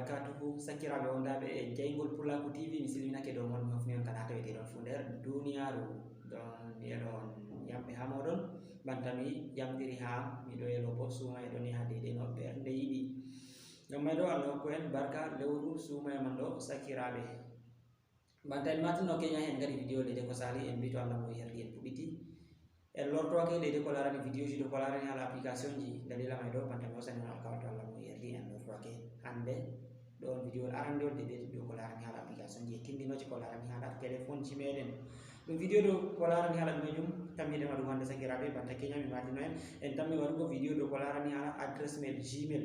wabarakatuhu sakiraɓe wondaɓe e jeygol Pulaku TV mi silminake dow mon mi hofni on kala taweteɗon fu nder duniyaru ɗon mbiyeɗon yamɓe ha moɗon bantami yamɗiri ha miɗo yelo bo sumaye ɗon yaha deydey no ɓernde yiɗi ngam may ɗo Allah hokku en barka lewru sumaye man ɗo sakiraɓe banta en matino keña hen gadi vidéo ɗeɗe ko sali en mbi to Allah mo yerdi en puɓɓiti en lortoake ɗeɗe ko larani vidéo ji ɗo ko larani hala application ji dalila may ɗo banta mi hosani on alkawal to Allah mo yerdi en lortoake hande ɗon vidéo arandewol ɗeɗe ɗo ko larani hala application ji e tindinoje ko larani hala téléphone ji meɗen ɗum vidéo ɗo ko larani hala ɗumejum tammiɗen waɗum hande sakiraɓe banta keña mi matino en tammi waɗugo vidéo ɗo ko larani hala adresse mail Gmail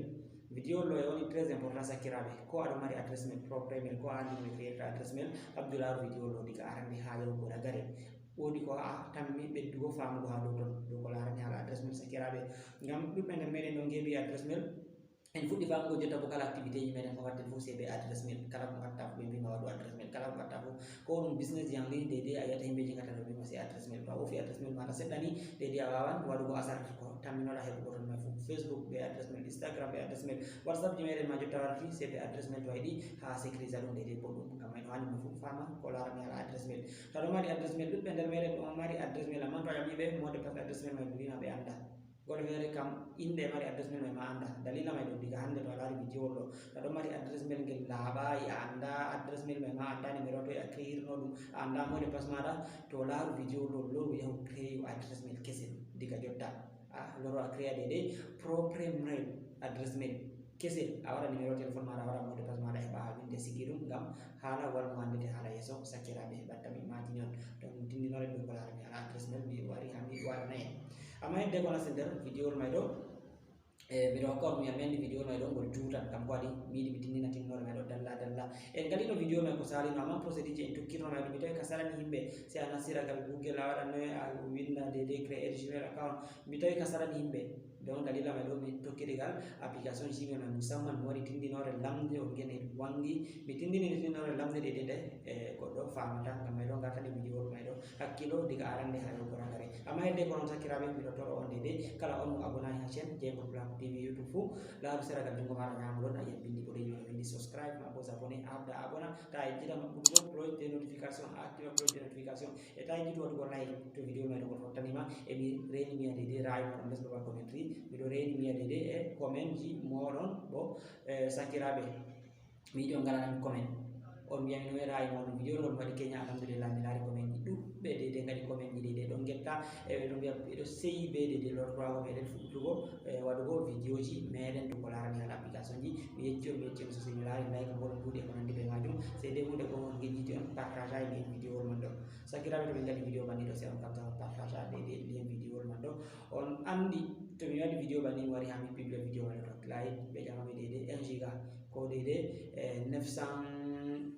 vidéo ɗo e woni très important sakiraɓe ko aɗo mari adresse mail propre mail ko a andi no créer adresse mail abdoularu vidéo ɗo diga arande ha yahugo ragare wodi ko a tammi ɓeddugo famugo ha dow ton ɗo ko larani hala adresse mail sakiraɓe ngam ɗuɓɓe nder meɗen ɗo geɓi adresse mail en fuɗɗi famugo jotta bo kala activité ji meɗen ko watten fof c'est be adresse mail kala ko gatta ɓe mbima waɗu adresse mail kala ko gatta fof ko ɗum business en ligne dédé a yiyata yimɓe jingata ɗo mbima c'est adresse mail to a wofi adresse mail maɗa seɗɗa ni dédé a wawan waɗugo asarde ko tamminoɗa heɓugo ton may fof Facebook ɓe adresse mail Instagram ɓe adresse mail WhatsApp ji meɗen ma jotta warti c'est be adresse mail to yiɗi ha sécurise ɗum dédé boɗɗum ngam may no hani fof fama ko larani hala adresse mail to aɗo mari adresse mail ɗuɓɓe nder meɗen ɗo mari adresse mail amman to a ƴamiɓe mode passe adresse mail may mbima ɓe anda goto feere kam inde mari adresse mail may ma anda dalila may ɗo diga hande to a laari vidéo ɗo aɗo mari adresse mail ngel laaɓayi a anda adresse mail may ma anda numéro to a créirno ɗum a anda mode passe maɗa to laaru vidéo ɗo loru yahu créer adresse mail kesel diga jotta a loro a créa ɗeɗe propre mail adresse mail kesel a waɗa numéro téléphone maɗa a waɗa mode passe maɗa heɓa ha winde sigi ɗum ngam haala walmo handete haala yesso sakiraɓe batta mi matini on donc tindinore ɗum ko larani hala adresse mail mi wari ha mi waɗana en amma hedde ko nasti nder vidéo may ɗo miɗo hokka on miyam mi andi vidéo may ɗo ngol juutan kam ko waɗi mi yiɗi mi tindina tinnore may ɗo dalla dalla en gaɗino vidéo may ko salino amma procédure ji en tokkirno may ɗum mi tawi ka salani yimɓe si a nastiragal google a waɗa noye a winda dédé créer gmail account mi tawi ka salani yimɓe donc dalila may ɗo mi tokkirigal application gmail may musamman mi waɗi tindinore lamde on gene wangi mi tindini tindinore lamde ɗeɗe nde e goɗɗo famata ngam may ɗo gartani vidéo may ɗo hakkilo diga arande ha yahugo ragare amma hedde ko noon sakiraɓe miɗo toro on dédé kala on mo abonani ha chaîne Jeygol Pulaku TV YouTube fou laaru seragal jungo maɗa ñamo ɗon a yiyat bindi boɗeji no windi subscribe ma bo abonné a habda abona ta a yejjita maɓɓugo cloche de notification a activa cloche de notification e ta yejjitu waɗugo like to vidéo may ɗo gol fottanima e mi reni miya dédé rayi moɗon less babal commentary miɗo reni miya dédé e comment ji moɗon bo sakiraɓe mi yiɗi on gaɗanami comment on mbiyami no rayi moɗon vidéo ɗo waɗi keña alhamdulillah mi laari comment ji ɗuɓɓe dédé gaɗi comment ji dédé ɗon getta e ɗum mbiya ɓeɗo seyi be dédé lortorago meɗen fuɗɗugo waɗugo vidéo ji meɗen to ko larani hala application ji mi yecci on so mi laari like goɗon duuɗi e ko nandi ɓe majum c'est des hunde ko on gejjiti on partage ay lien vidéo man ɗo sakiraɓe to min gaɗi vidéo banni ɗo c'est on kam tan partage a dédé lien vidéo man ɗo on andi to mi waɗi vidéo banni mi wari ha mi publie vidéo man ɗo layi ɓe ƴamami dédé 1 giga ko dédé 900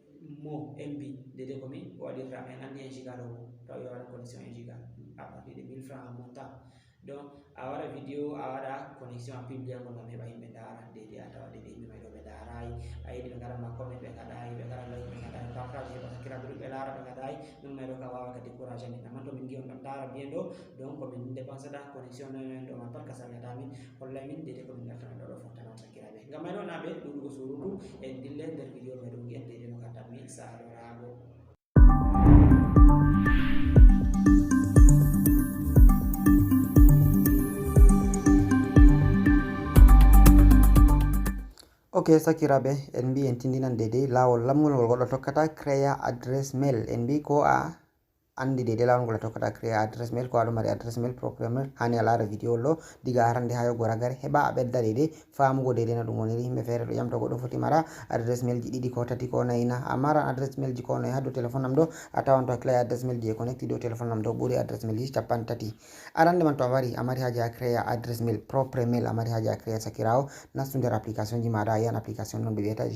mo MB dédé komi waɗirta en andi 1 giga ɗo taw yo waɗa connexion 1 giga à partir de 1000 francs en montant donc a waɗa vidéo a waɗa connexion a publie ngol ngam heɓa yimɓe dara dédé a tawa dédé yimɓe may ɗo ɓe darayi a yiɗi ɓe gaɗanma comment ɓe gaɗayi ɓe gaɗa like ɓe gaɗayi partage heɓa sakiraɓe ɗum ɓe laara ɓe gaɗayi ɗum may ɗo ka wawa ka découragé amin amma to min gi on ɗon dara bien ɗo donc komin dépensata connexion men ɗo man pat ka salnatamin hollay min dédé komin gartana ɗo ɗo fottanon sakiraɓe ngam may ɗo naɓe ɗuɗugo surutu en dille nder vidéo may ɗum guiyen dédé no gattanmi salorago. Ok sakiraɓe en mbi en tindinan dédé lawol lammol ngol goɗɗo tokkata créa adresse mail en mbi ko a andi dédé lawol ngol a tokkata créa adresse mail ko aɗo mari adresse mail propre mail hani a laara vidéo ɗo diga arande ha yogo ragare heɓa a ɓedda dédé famugo dédé no ɗum woniri yimɓe feere ɗo ƴamta goɗɗo foti mara adresse mail ji ɗiɗi ko tati ko nayina a maran adresse mail ji ko nayi ha dow téléphone am ɗo a tawan to a créa adresse mail ji e connecti dow téléphone am ɗo ɓuuri adresse mail ji 50 arande man to a wari a mari haji a créa adresse mail propre mail a mari haji a créa sakirawo nastu nder application ji maɗa a yiyan application noon ɓe wiyata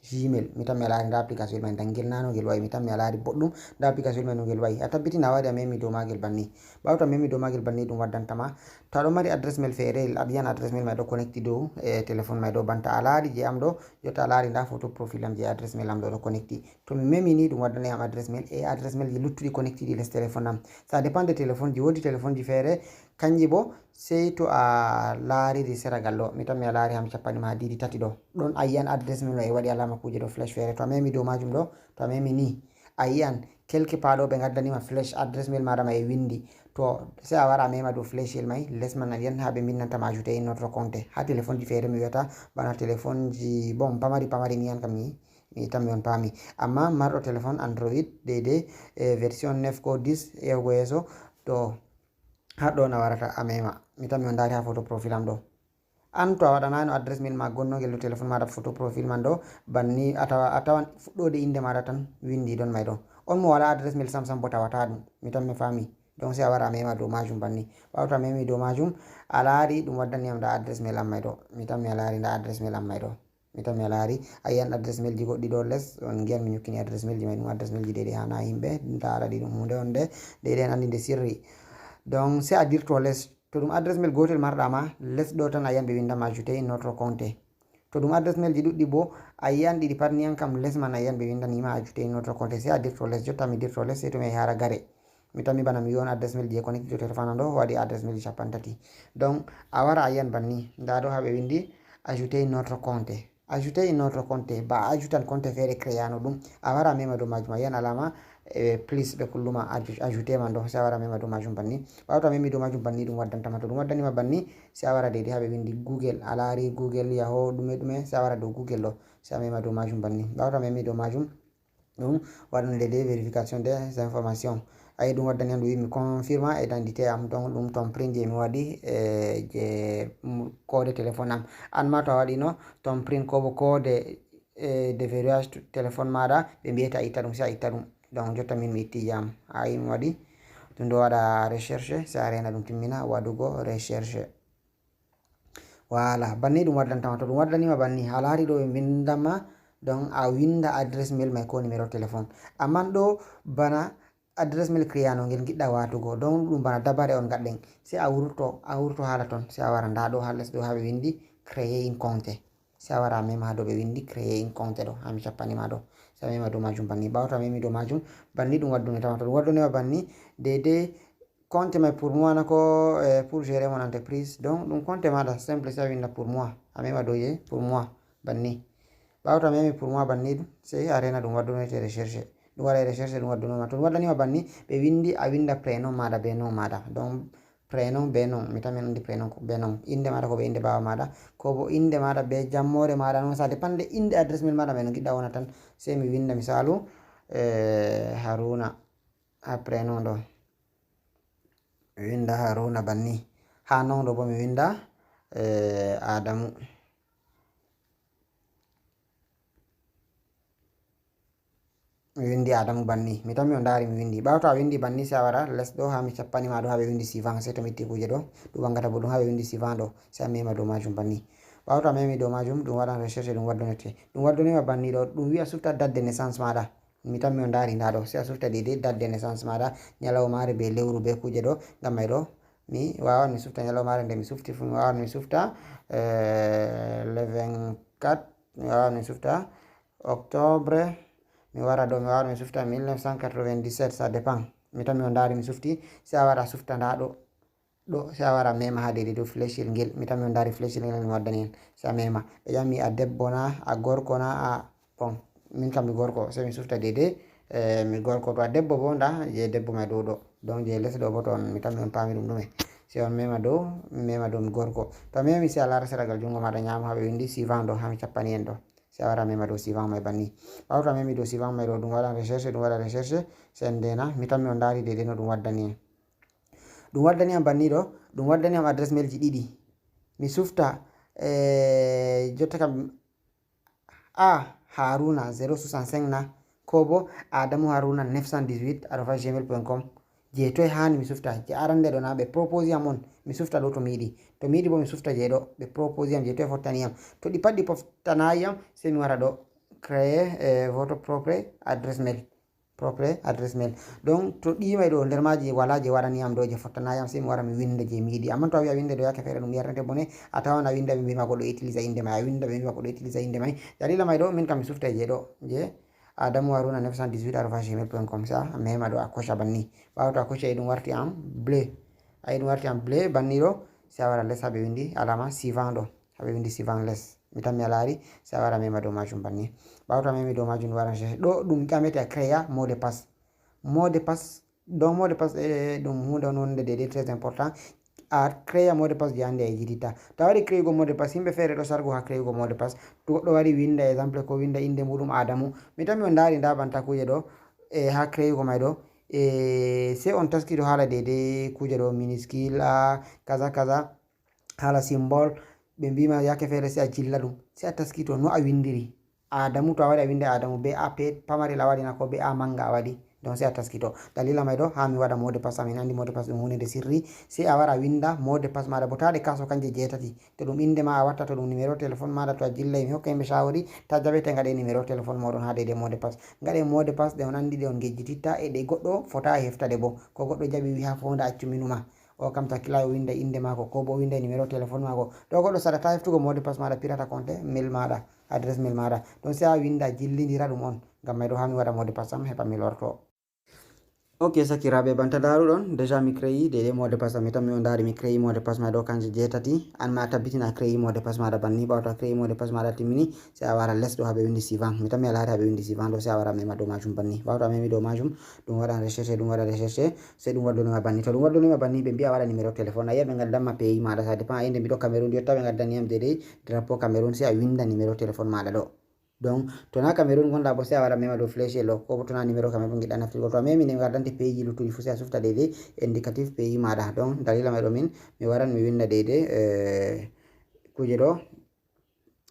Gmail mi tan mi alaari nda application may dangel nano ngel wayi mi tan mi alaari boɗɗum nda application may no ngel wayi a tabbitina a waɗi a memi dow magel banni ɓawto a memi dow magel banni ɗum waddantama to aɗo mari adresse mail feere aɗa yiyan adresse mail may ɗo connecti dow e téléphone may ɗo banta a laari je am ɗo jotta a laari nda photo profil am je adresse mail am ɗo ɗo connecti to mi memi ni ɗum waddanay am adresse mail e adresse mail ji luttuɗi connecti ɗi less téléphone am ça dépend de téléphone ji wodi téléphone ji feere kanji bo sey to a laariri seragal ɗo mi tan mi a laari ham cappanɗe ma didi tati ɗo ɗon a yi'an adresse mail e waɗi alama kuje ɗo flash feere to a memi dow majum ɗo to a memi ni a yi'an quelque part ɗo ɓe gaddanima flash adresse mail maɗa ma e windi to sey a wara a mema dow flash el mai les man a yi'an ha ɓe bindantama ajouté in notre compte ha téléphone ji feere mi wiyata bana téléphone ji bon pamari ni yan kam mi tan mi on paami amma marɗo téléphone android dede version 9 ko 10 yahugo yeeso to haɗɗo na warata a mema mi tan mi on daari ha photo profil am ɗo an to a waɗanano adresse mail ma gonnogel ɗo téléphone maɗa photo profil man ɗo banni a tawan fuɗɗode inde maɗa tan windi ɗon may ɗo on mo wala adresse mail sam bo tawata ɗum mi tan mi faami donc sey a wara a mema dow majum banni ɓawto a memi dow majum a laari ɗum waddaniyam da adresse mail am may ɗo mi tan mi a laari da adresse mail am may ɗo mi tan mi a laari a yiyan adresse mail ji goɗɗi ɗo less on giyan mi ñukkini adresse mail ji may ɗum adresse mail ji dede hana yimɓe ndaaraɗi ɗum hunde on nde dede en andi nde sirri donc sey a dirto less to ɗum adresse mail gotel marɗa ma less ɗo tan a yiyan ɓe windama ajouté in notre compte to ɗum adresse mail ji ɗuɗɗi bo a yiyan ɗiɗi pat niyan kam less man a yiyan ɓe windanima ajouté in notre compte sey a dirto less jotta mi dirto less sey to mi yahi hara gare mi tan mi bana mi wi on adresse mail je connecté to téléphone ɗo waɗi adresse mail ji capan tati donc a wara a yiyan banni nda ɗo ha ɓe windi ajouté in notre compte ajouté in notre compte ba a ajoutan compte feere créano ɗum a wara a mema dow majum a yiyan alama plus ɓe kulluma ajouté man ɗo sey a wara a mema dow majum banni ɓawto a memi dow majum banni ɗum waddantama to ɗum waddanima banni sey a wara deydey ha ɓe windi google a laari google yaho ɗume sey a wara dow google ɗo sey a mema dow majum banni ɓawto a memi dow majum ɗum waɗan deydey vérification des informations ayi ɗum waddani am ɗum wimi confirma identité am donc ɗum ton print je mi waɗi je code téléphone am an ma to a waɗino ton print kobo code de verrouillage téléphone maɗa ɓe mbiyata a itta ɗum sey a itta ɗum donc jotta min mi itti jam ayi mi waɗi ɗum ɗo waɗa recherche sey a rena ɗum timmina waɗugo recherche voilà banni ɗum waddantama to ɗum waddanima banni a laari ɗo ɓe mbindama donc a winda adresse mail may ko numéro téléphone amman ɗo bana adresse mail créano ngel giɗɗa watugo donc ɗum bana dabare on gaɗɗen sey a wurto haala ton sey a wara nda ɗo ha less ɗo ha ɓe windi créer une compte sey a wara a mema ha dow ɓe windi créer une compte ɗo ha mi cappanima ɗo sey a mema dow majum banni ɓawto a memi dow majum banni ɗum waddune tama to ɗum waddunima banni deydey compte may pour moi nako pour gérer mon entreprise donc ɗum compte maɗa simple sey a winda pour moi a mema dow je pour moi banni ɓawto a memi pour moi banni sey a rena ɗum waddunete recherche ɗum waɗa recherche ɗum waddunoma to ɗum waɗanima banni ɓe windi a winda prénom maɗa be nom maɗa donc prénom be nom mi tan min andi prénom be nom inde maɗa ko ɓe inde baba maɗa ko bo inde maɗa be jammore maɗa noon sa dépende inde adresse mail maɗa may no giɗɗa wona tan sey mi winda misalu haruna ha prénom ɗo mi winda haruna banni ha nom ɗo bo mi winda adamu mi windi adamu banni mi tan mi on daari mi windi ɓawto a windi banni sey a wara less ɗo ha mi cappanima ɗo ha ɓe windi suivant sey to mi itti kuje ɗo ɗum ɓangata bo ɗum ha ɓe windi suivant ɗo sey a mema dow majum banni ɓawto a memi dow majum ɗum waɗan recherche ɗum waddunete ɗum waddunima banni ɗo ɗum wi'a sufta date de naissance maɗa mi tan mi on daari nda ɗo sey a sufta deydey date de naissance maɗa ñalawmare be lewru be kuje ɗo ngam may ɗo mi wawan mi sufta ñalawmare nde mi sufti fu mi wawan mi sufta le 24 mi wawan mi sufta octobre mi wara ɗo mi wawan mi sufta 1997 ça dépend mi tan mi on daari mi sufti sey a wara sufta nda ɗo sey a wara mema ha deydey dow flèchel ngel mi tan mi on daari flèchel ngel mi waddani en sey a mema ɓe ƴami a debbo na a gorko na a bon min kam mi gorko sey mi sufta deydey mi gorko to a debbo bo nda je debbo may dow ɗo donc je less ɗo bo to on mi tan mi on paami ɗum ɗume sey on mema dow mi gorko to a memi sey a lara seragal jungo maɗa ñamo ha ɓe windi suivant ɗo ha mi cappani en ɗo sey a wara mema dow suivant may banni ɓawto a memi dow suivant may ɗo ɗum waɗan recherche sey ndena mi tan mi on daari deydey no ɗum waddani en ɗum waddani am banni ɗo ɗum waddani am adresse mail ji ɗiɗi mi sufta jotta kam a haruna 065 na ko bo adamu haruna 918 arobas gmail.com je toye hani mi sufta je arande ɗo na ɓe proposi am on mi sufta ɗo to mi yiɗi bo mi sufta je ɗo ɓe proposi am je toye fottani am to ɗi pat ɗi fottanayi am sey mi wara ɗo créer votre propre adresse mail donc to ɗimay ɗo nder maji wala je waɗani am ɗo je fottanayam sey mi wara mi winda je mi yiɗi amma to a wi a winde ɗo yake feere ɗum yernete bone a tawan a winda ɓe mbima ko ɗo utilisa inde may a winda ɓe mbima ko ɗo utilisa inde may dalila may ɗo min kam mi sufta je ɗo je adamu haruna 918 arobas gmail.com sa mema ɗo a cocha banni ɓawa to a cocha e ɗum warti en bleu ayi ɗum warti am bleu banni ɗo sai a wara les haɓe windi alama suivant ɗo haɓe windi suivant les mi tan mi a laari sai a wara mema dow majum banni ɓawo to a memi dow majum wara cherche ɗo ɗum ƴamete a créa mot de passe donc mot de passe ɗum hunde on wonde de très important a créa mot de passe je hande e jidita ta waɗi créugo mot de passe yimɓe feere ɗo sargo ha créugo mot de passe to goɗɗo wari winda exemple ko winda inde muɗum Adamu mi tan mi on daari nda banta kuje ɗo ha créugo may ɗo sai on taskiɗo hala dede kuje ɗo minuscule kaza kaza hala symbole ɓe mbima yake feere sai a jilla ɗum sai a taskito no a windiri Adamu to a waɗi a winda Adamu be a pamarel a waɗina ko be a manga a waɗi donc sai a taskito dalila may ɗo ha mi waɗa mot de passe amin andi mot de passe ɗum hunde sirri sai a wara winda mot de passe maɗa bo taɗe kaso kanje jeetati to ɗum inde ma a watta to ɗum numéro téléphone maɗa to a jillay mi hokka yimɓe shawari ta jaɓete gaɗe numéro téléphone moɗon ha deydei mot de passe gaɗe mot de passe ɗe on andi ɗe on gejjititta e ɗe goɗɗo fota e heftade bo ko goɗɗo jaɓi wi ha fonda accu minuma o kam takkila o winda inde mako ko bo winda numéro téléphone mako to goɗɗo saɗata heftugo mot de passe maɗa pirata compte mail maɗa adresse mail maɗa donc sai a winda jillidira ɗum on ngam may ɗo ha mi waɗa mot de passe am heɓa mi lorto ok sakiraɓe banta daruɗon déjà mi créi dede mot de passe am mi tan mi on dari mi créi mot de passe maɗa ɗo kanje jeetati an ma tabbitina a créi mot de passe maɗa banni ɓawa to a créi mot de passe maɗa timmini sai a wara less ɗo haɓe windi suivant mi tan mi a laari haɓe windi suivant ɗo sai a wara mema dow majum banni ɓawa to a memi dow majum ɗum waɗan recherche ɗum waɗa recherche sai ɗum waddonima banni to ɗum waddonima banni ɓe mbiya waɗa numéro téléphone a yiya ɓe gaddanma pays maɗa ça dépend inde mbiɗo Cameroun yotta ɓe gaddaniyam dedei drapeau Cameroun sai a winda numéro téléphone maɗa ɗo donc to na Cameroun gonɗa bo sai a wara mema dow flèche lo ko to na numéro Cameroun giɗɗa naftirgo to a memi ne gaddante pays ji luttuɗi fu sai a sufta deydei indicatif pays maɗa donc dalila may ɗo min mi waran mi winda deydei kuje ɗo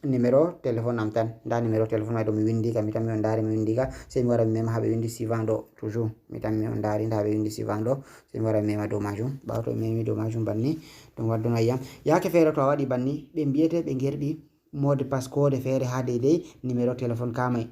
numéro téléphone am tan nda numéro téléphone may ɗo mi windi ka mi tan mi on dari mi windi ka sai mi wara mi mema haɓe windi suivant ɗo toujours mi tan mi on dari nda haɓe windi suivant ɗo sai mi wara mi mema dow majum ɓawa to mi memi dow majum banni ɗum wadduna yiyam yake feere to a waɗi banni ɓe mbiyete ɓe gerɗi mot de passe code feere ha deydei numéro téléphone kamay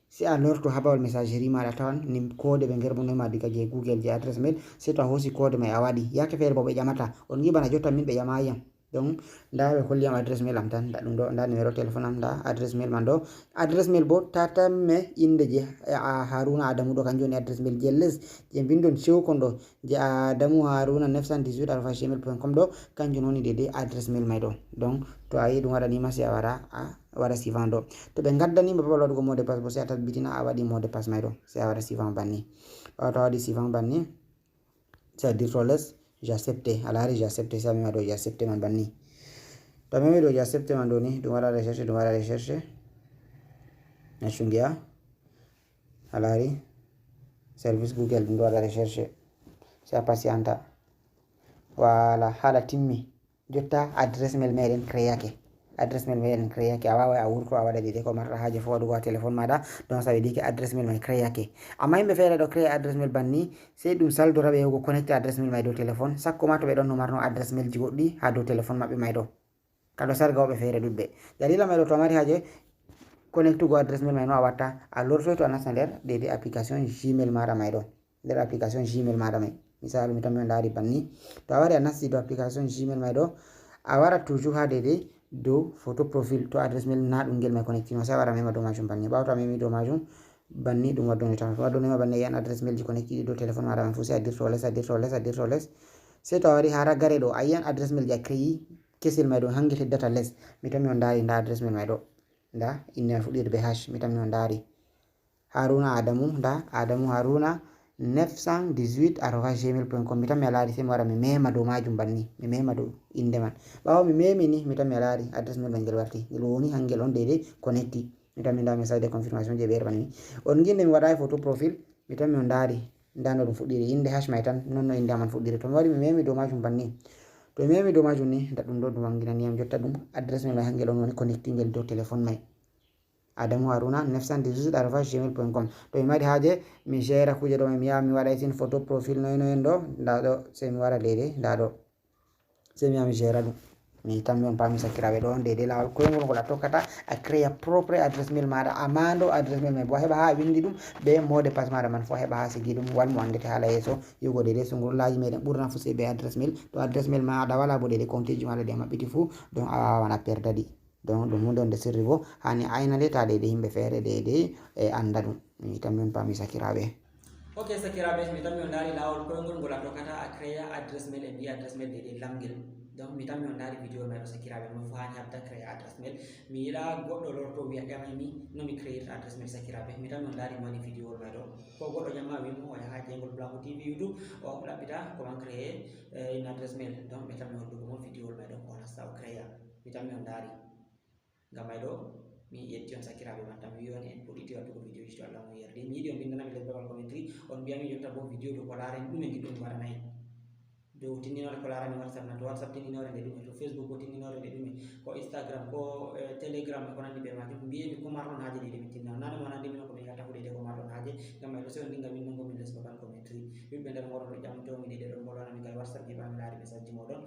si a lorto ha bawol messagerie maɗa tawan ni code ɓe gerɓunoma diga je google je adresse mail sai to a hosi code may a waɗi yake feere bo ɓe ƴamata on gi bana jotta min ɓe ƴamayiyam donc nda ɓe holliyam adresse mail am tan nda ɗum ɗo nda numéro téléphone am nda adresse mail man ɗo adresse mail bo tatamme inde je Haruna Adamu ɗo kanjum woni adresse mail je les je bindon cewkon ɗo je Adamu Haruna 918@gmail.com ɗo kanjum woni deydei adresse mail may ɗo donc to a yi ɗum waɗanima sai a wara a waɗa suivant ɗo to ɓe gaddanima babal waɗugo mot de passe bo sai a tabbitina a waɗi mot de passe may ɗo sai a waɗa suivant banni ɓawa to a waɗi suivant banni sai a dirto les j'accepte a laari j'accepte sai a mema dow j'accepte man banni to a memi dow j'accepte man ɗo ni ɗum waɗa recherche naccungiya a laari service google ɗum ɗo waɗa recherche sai a patienta wala hala timmi jotta adresse mail meɗen créake adresse mail meɗen créake a wawa a wurto a waɗa deydei ko marɗa haaje fo waɗugo ha téléphone maɗa donc sa weɗiki adresse mail may créake amma yimɓe feere ɗo créé adresse mail banni sai ɗum saldora ɓe yahugo connecté adresse mail may dow téléphone sakko ma to ɓe ɗon no marno adresse mail ji goɗɗi ha dow téléphone maɓɓe may ɗo kaɗo sarga woɓe feere ɗuɗɓe dalila may ɗo to a mari haaje connectugo adresse mail may no a watta a lortoy to a nasta nder deydei application gmail maɗa may ɗo nder application gmail maɗa may misalu mi tan mi ndari banni to a wari a nasti dow application gmail may ɗo a wara toujours ha deydei dow photo profil to adresse mail na ɗum ngel may connectino sai a wara mema dow majum banni ɓawa to a memi dow majum banni ɗum waddoni tan to waddonima banni yan adresse mail ji connectiɗi dow téléphone maɗa man fu sai a dirto les sai to a wari ha raggare ɗo a yiyan adresse mail ji a créi kesel may ɗo hange teddata les mi tan mi on dari nda adresse mail may ɗo nda inde may fuɗɗiri be hash mi tan mi on dari Haruna Adamu nda Adamu Haruna 918@gmail.com mi tan mi a laari sai mi wara mi mema dow majum banni mi mema dow inde man ɓawo mi memi ni mi tan mi a laari adresse mail may ngel warti ngel woni hangel on deydei connecti mi tan mi nda message de confirmation je ɓe yerɓani on ginde mi waɗai photo profil mi tan mi on daari nda no ɗum fuɗɗiri inde hash may tan non no inde aman fuɗɗiri to mi wari mi memi dow majum banni to mi memi dow majum ni nda ɗum ɗo ɗum wanginaniyam jotta ɗum adresse mail may hangel on woni connecti ngel dow téléphone may Adamu Haruna 918@gmail.com to mi mari haaje mi gera kuje ɗo mi yaha mi waɗa sin photo profil noyen ɗo nda ɗo sai mi wara deydei nda ɗo sai mi yaha mi gera ɗum mi tan mi on pami sakiraɓe ɗo on deydei lawol koyngol ngol a tokkata a créa propre adresse mail maɗa amando adresse mail mai bo heɓa ha windi ɗum be mot de passe maɗa man fo heɓa ha sigi ɗum walmo andete hala yeeso yugo deydei sungurlaji meɗen ɓurna fu sei be adresse mail to adresse mail maɗa wala bo deydei compte ji maɗa ɗi a maɓɓiti fu donc a wawan a perdadi donc ɗum hunde onde sirri bo hani aynade ta deydei yimɓe feere deydei e anda ɗum mi tan min pami sakiraɓe. Ok sakiraɓe mi tan mi on daari lawol koyngol ngol a tokkata a créa adresse mail e mbiya adresse mail de lamguel donc mi tan mi on daari vidéo meɗo sakiraɓe mo fo hani habda créa adresse mail mi yiɗa goɗɗo lorto wiya ƴamami nomi créer adresse mail sakiraɓe mi tan mi on daari mi waɗi vidéo meɗo ko goɗɗo ñamma wimo o yaha Jeygol Blanco TV YouTube o ɗaɓɓita comment créer une adresse mail donc mi tan mi hollugo mo vidéo meɗo o nasta o créa mi tan mi on daari ngam mayɗo mi yetti on sakiraɓe man tan mi wi on en puɗɗiti waddugo vidéo ji to Allah mo yerdi mi yiɗi on bindanami les babal commentary on mbiyami jotta bo vidéo to ko larani ɗume giɗɗon mi waɗanayi dow tinninore ko larani WhatsApp na to WhatsApp tinninore nde ɗume to Facebook ko tinninore nde ɗume ko Instagram ko Telegram ko nandi ɓe majum mbiyemi ko marɗon haaje ɗiɗi mi tinna nane mo nandi mino komi yiɗata huɗede ko marɗon haaje ngam mayɗo se on ndinga windungo min les babal commentary yimɓe nder moɗon ɗo ƴamtomi ɗiɗe ɗon bolwanami gal WhatsApp heɓami laari message ji moɗon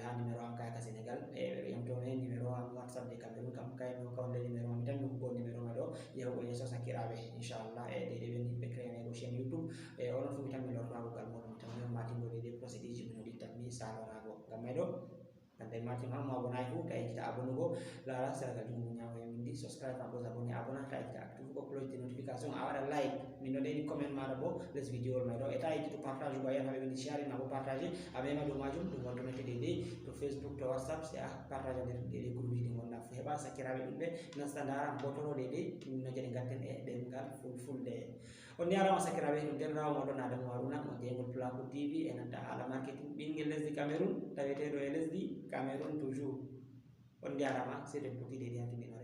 ha numéro am kayaka Sénégal e ɓeɗo ƴamtomi numéro am WhatsApp de Cameroun kam kaymi kawde numéro am tan mi hubbo numéro ma ɗo yahugo yeeso sakiraɓe inchallah e ɗeɗe ɓen yimɓe créanego chaîne YouTube e onon fu mi tan mi lortago gal moɗon tan mi on matingo ɗeɗe procédure ji mino ɗittan mi salorago ngam mayɗo hande matin han mo abonayi fu ta ekkita abonugo lara seragal jungo ñawo e min di subscribe ma pos abonné abona ta ekkita active ko cloche de notification a waɗa like min ɗo ɗeni comment maɗa bo les vidéo mayɗo e ta ekkito partage go ayan haɓe ɓendi share ma bo partage a ɓema dow majum ɗum wontonete ɗeɗe to Facebook to WhatsApp si a partage nder ɗeɗe groupe ji ɗi gonna fu heɓa sakiraɓe ɗumɓe nasta dara botoro ɗeɗe no jeni gatten e ɗemgal fulfulde on jarama sakiraɓe ɗum derrawo moɗon Adama Haruna mo Jeygol Blanco TV e nanta haala marketing ɓinguel lesdi Cameroun taweteɗo e lesdi Cameroun toujours on jarama seeɗen puɗɗi ɗeɗi ha timmiɗo